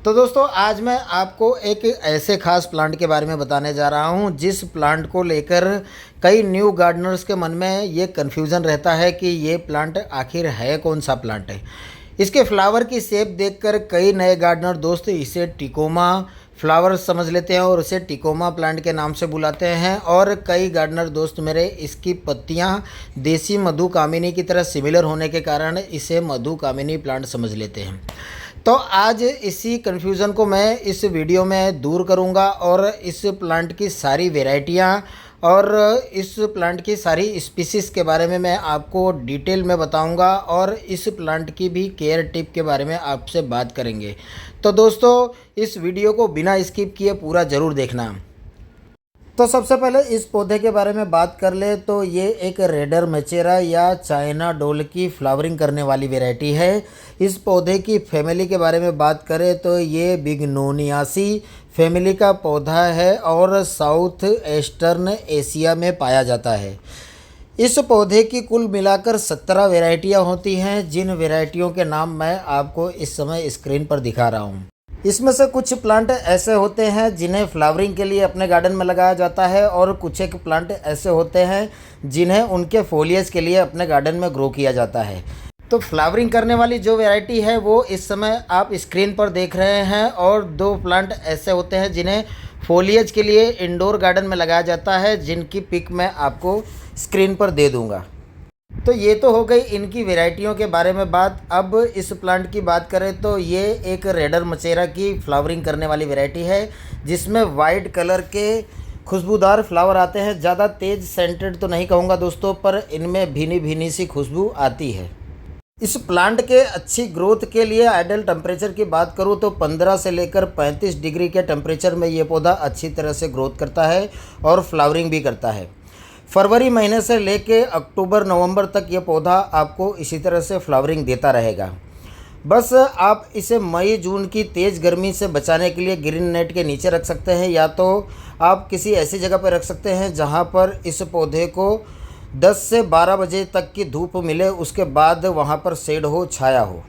तो दोस्तों आज मैं आपको एक ऐसे खास प्लांट के बारे में बताने जा रहा हूं जिस प्लांट को लेकर कई न्यू गार्डनर्स के मन में ये कन्फ्यूज़न रहता है कि ये प्लांट आखिर है कौन सा प्लांट है। इसके फ्लावर की शेप देखकर कई नए गार्डनर दोस्त इसे टिकोमा फ्लावर समझ लेते हैं और उसे टिकोमा प्लांट के नाम से बुलाते हैं, और कई गार्डनर दोस्त मेरे इसकी पत्तियां देसी मधु कामिनी की तरह सिमिलर होने के कारण इसे मधु कामिनी प्लांट समझ लेते हैं। तो आज इसी कन्फ्यूज़न को मैं इस वीडियो में दूर करूंगा और इस प्लांट की सारी वेराइटियां और इस प्लांट की सारी स्पीसीज़ के बारे में मैं आपको डिटेल में बताऊंगा और इस प्लांट की भी केयर टिप के बारे में आपसे बात करेंगे। तो दोस्तों इस वीडियो को बिना स्किप किए पूरा ज़रूर देखना। तो सबसे पहले इस पौधे के बारे में बात कर ले तो ये एक रेडर मैचेरा या चाइना डोल की फ्लावरिंग करने वाली वैरायटी है। इस पौधे की फैमिली के बारे में बात करें तो ये बिग्नोनियासी फैमिली का पौधा है और साउथ ईस्टर्न एशिया में पाया जाता है। इस पौधे की कुल मिलाकर 17 वैरायटियाँ होती हैं, जिन वैरायटियों के नाम मैं आपको इस समय स्क्रीन पर दिखा रहा हूँ। इसमें से कुछ प्लांट ऐसे होते हैं जिन्हें फ्लावरिंग के लिए अपने गार्डन में लगाया जाता है और कुछ एक प्लांट ऐसे होते हैं जिन्हें उनके फोलियज के लिए अपने गार्डन में ग्रो किया जाता है। तो फ्लावरिंग करने वाली जो वैरायटी है वो इस समय आप स्क्रीन पर देख रहे हैं, और दो प्लांट ऐसे होते हैं जिन्हें फोलियज के लिए इंडोर गार्डन में लगाया जाता है, जिनकी पिक मैं आपको स्क्रीन पर दे दूँगा। तो ये तो हो गई इनकी वैरायटियों के बारे में बात। अब इस प्लांट की बात करें तो ये एक रेडर मचेरा की फ्लावरिंग करने वाली वैरायटी है जिसमें वाइट कलर के खुशबूदार फ्लावर आते हैं। ज़्यादा तेज़ सेंटेड तो नहीं कहूँगा दोस्तों, पर इनमें भीनी भीनी सी खुशबू आती है। इस प्लांट के अच्छी ग्रोथ के लिए आइडियल टेम्परेचर की बात करूँ तो 15 से लेकर 35 डिग्री के टेम्परेचर में ये पौधा अच्छी तरह से ग्रोथ करता है और फ्लावरिंग भी करता है। फरवरी महीने से लेके अक्टूबर नवंबर तक ये पौधा आपको इसी तरह से फ्लावरिंग देता रहेगा। बस आप इसे मई जून की तेज़ गर्मी से बचाने के लिए ग्रीन नेट के नीचे रख सकते हैं, या तो आप किसी ऐसी जगह पर रख सकते हैं जहां पर इस पौधे को 10 से 12 बजे तक की धूप मिले, उसके बाद वहां पर शेड हो, छाया हो।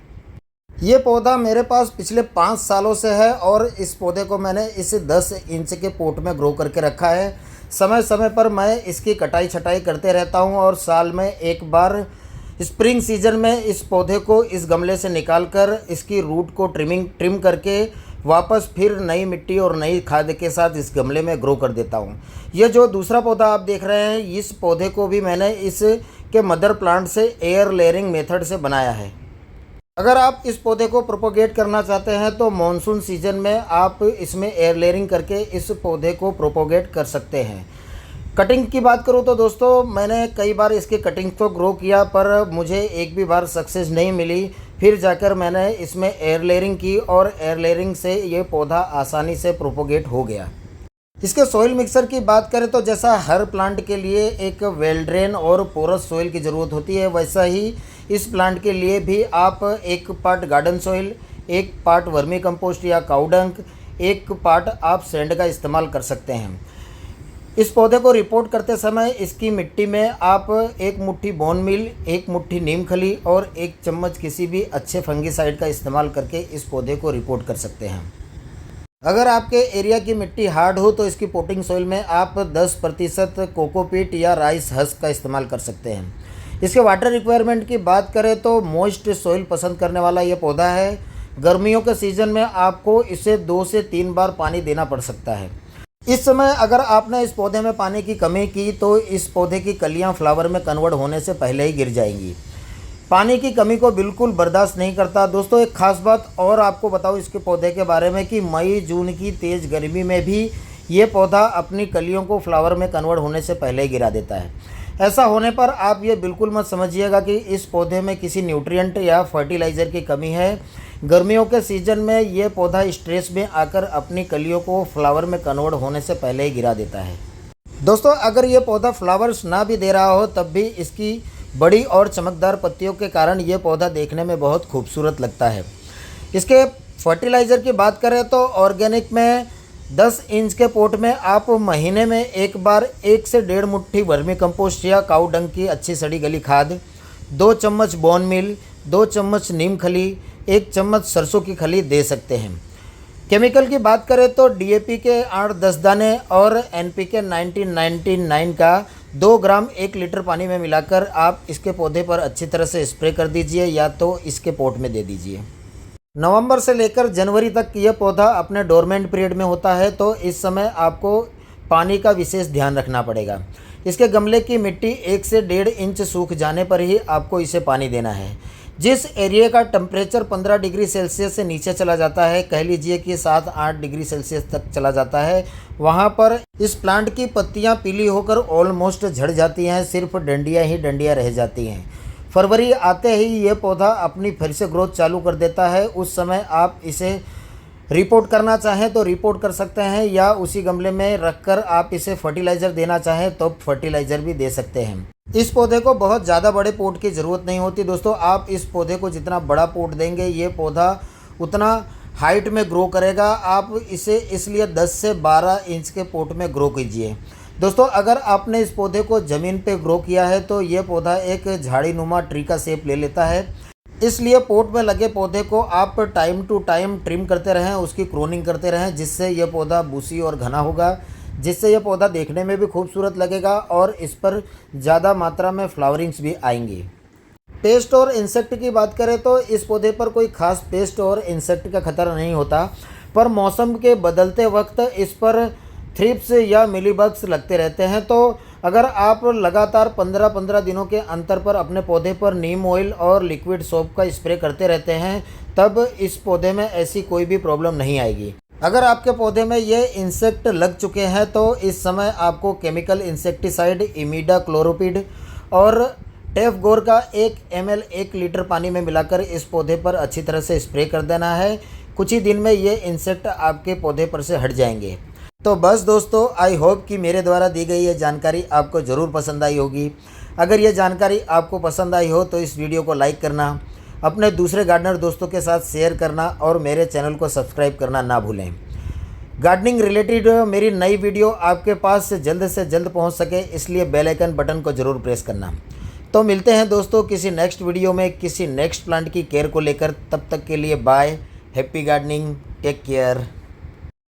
ये पौधा मेरे पास पिछले 5 सालों से है और इस पौधे को मैंने इस 10 इंच के पोट में ग्रो करके रखा है। समय समय पर मैं इसकी कटाई छटाई करते रहता हूँ और साल में एक बार स्प्रिंग सीजन में इस पौधे को इस गमले से निकालकर इसकी रूट को ट्रिम करके वापस फिर नई मिट्टी और नई खाद के साथ इस गमले में ग्रो कर देता हूँ। ये जो दूसरा पौधा आप देख रहे हैं, इस पौधे को भी मैंने इसके मदर प्लांट से एयर लेयरिंग मेथड से बनाया है। अगर आप इस पौधे को प्रोपोगेट करना चाहते हैं तो मॉनसून सीजन में आप इसमें एयर लेयरिंग करके इस पौधे को प्रोपोगेट कर सकते हैं। कटिंग की बात करूं तो दोस्तों मैंने कई बार इसकी कटिंग को ग्रो किया, पर मुझे एक भी बार सक्सेस नहीं मिली। फिर जाकर मैंने इसमें एयर लेयरिंग की और एयर लेयरिंग से ये पौधा आसानी से प्रोपोगेट हो गया। इसके सॉइल मिक्सर की बात करें तो जैसा हर प्लांट के लिए एक वेल ड्रेन और पोरस सॉइल की ज़रूरत होती है, वैसा ही इस प्लांट के लिए भी आप 1 part garden soil, 1 part vermi compost या काउडंक, 1 पार्ट आप सैंड का इस्तेमाल कर सकते हैं। इस पौधे को रिपोर्ट करते समय इसकी मिट्टी में आप 1 मुट्ठी बोन मील, 1 मुट्ठी नीम खली और 1 चम्मच किसी भी अच्छे फंगीसाइड का इस्तेमाल करके इस पौधे को रिपोर्ट कर सकते हैं। अगर आपके एरिया की मिट्टी हार्ड हो तो इसकी पोटिंग सॉइल में आप 10% कोकोपीट या राइस हस्क का इस्तेमाल कर सकते हैं। इसके वाटर रिक्वायरमेंट की बात करें तो मॉइस्ट सॉइल पसंद करने वाला ये पौधा है। गर्मियों के सीज़न में आपको इसे 2 से 3 बार पानी देना पड़ सकता है। इस समय अगर आपने इस पौधे में पानी की कमी की तो इस पौधे की कलियां फ्लावर में कन्वर्ट होने से पहले ही गिर जाएंगी। पानी की कमी को बिल्कुल बर्दाश्त नहीं करता। दोस्तों एक ख़ास बात और आपको बताऊं इसके पौधे के बारे में कि मई जून की तेज़ गर्मी में भी ये पौधा अपनी कलियों को फ्लावर में कन्वर्ट होने से पहले ही गिरा देता है। ऐसा होने पर आप ये बिल्कुल मत समझिएगा कि इस पौधे में किसी न्यूट्रिएंट या फर्टिलाइज़र की कमी है। गर्मियों के सीज़न में ये पौधा स्ट्रेस में आकर अपनी कलियों को फ्लावर में कन्वर्ट होने से पहले ही गिरा देता है। दोस्तों अगर ये पौधा फ्लावर्स ना भी दे रहा हो तब भी इसकी बड़ी और चमकदार पत्तियों के कारण ये पौधा देखने में बहुत खूबसूरत लगता है। इसके फर्टिलाइज़र की बात करें तो ऑर्गेनिक में 10 इंच के पोट में आप महीने में एक बार 1 से 1.5 मुट्ठी वर्मी कंपोस्ट या काऊ डंग की अच्छी सड़ी गली खाद, 2 चम्मच बोन मील, 2 चम्मच नीम खली, 1 चम्मच सरसों की खली दे सकते हैं। केमिकल की बात करें तो डीएपी के 8-10 दाने और एनपीके 1999 का 2 ग्राम 1 लीटर पानी में मिलाकर आप इसके पौधे पर अच्छी तरह से स्प्रे कर दीजिए या तो इसके पॉट में दे दीजिए। नवंबर से लेकर जनवरी तक यह पौधा अपने डोरमेंट पीरियड में होता है, तो इस समय आपको पानी का विशेष ध्यान रखना पड़ेगा। इसके गमले की मिट्टी 1 से 1.5 इंच सूख जाने पर ही आपको इसे पानी देना है। जिस एरिया का टेम्परेचर 15 डिग्री सेल्सियस से नीचे चला जाता है, कह लीजिए कि 7-8 डिग्री सेल्सियस तक चला जाता है, वहाँ पर इस प्लांट की पत्तियाँ पीली होकर ऑलमोस्ट झड़ जाती हैं, सिर्फ डंडियाँ ही डंडियाँ रह जाती हैं। फरवरी आते ही ये पौधा अपनी फिर से ग्रोथ चालू कर देता है। उस समय आप इसे रिपोर्ट करना चाहें तो रिपोर्ट कर सकते हैं, या उसी गमले में रखकर आप इसे फर्टिलाइज़र देना चाहें तो फर्टिलाइज़र भी दे सकते हैं। इस पौधे को बहुत ज़्यादा बड़े पोट की ज़रूरत नहीं होती दोस्तों। आप इस पौधे को जितना बड़ा पोट देंगे ये पौधा उतना हाइट में ग्रो करेगा। आप इसे इसलिए 10 से 12 इंच के पोट में ग्रो कीजिए दोस्तों। अगर आपने इस पौधे को ज़मीन पे ग्रो किया है तो ये पौधा एक झाड़ीनुमा ट्री का शेप ले लेता है, इसलिए पोट में लगे पौधे को आप टाइम टू टाइम ट्रिम करते रहें, उसकी क्रोनिंग करते रहें, जिससे यह पौधा बूसी और घना होगा, जिससे यह पौधा देखने में भी खूबसूरत लगेगा और इस पर ज़्यादा मात्रा में फ्लावरिंग्स भी आएंगी। पेस्ट और इंसेक्ट की बात करें तो इस पौधे पर कोई खास पेस्ट और इंसेक्ट का खतरा नहीं होता, पर मौसम के बदलते वक्त इस पर थ्रिप्स या मिलीबग्स लगते रहते हैं। तो अगर आप लगातार 15-15 दिनों के अंतर पर अपने पौधे पर नीम ऑयल और लिक्विड सोप का स्प्रे करते रहते हैं, तब इस पौधे में ऐसी कोई भी प्रॉब्लम नहीं आएगी। अगर आपके पौधे में ये इंसेक्ट लग चुके हैं तो इस समय आपको केमिकल इंसेक्टिसाइड इमीडाक्लोरोपिड और टेफगोर का 1 ml 1 लीटर पानी में मिलाकर इस पौधे पर अच्छी तरह से स्प्रे कर देना है। कुछ ही दिन में ये इंसेक्ट आपके पौधे पर से हट जाएंगे। तो बस दोस्तों, आई होप कि मेरे द्वारा दी गई ये जानकारी आपको ज़रूर पसंद आई होगी। अगर ये जानकारी आपको पसंद आई हो तो इस वीडियो को लाइक करना, अपने दूसरे गार्डनर दोस्तों के साथ शेयर करना और मेरे चैनल को सब्सक्राइब करना ना भूलें। गार्डनिंग रिलेटेड मेरी नई वीडियो आपके पास जल्द से जल्द पहुंच सके, इसलिए बेल आइकन बटन को ज़रूर प्रेस करना। तो मिलते हैं दोस्तों किसी नेक्स्ट वीडियो में किसी नेक्स्ट प्लांट की केयर को लेकर। तब तक के लिए bye, happy gardening, take care.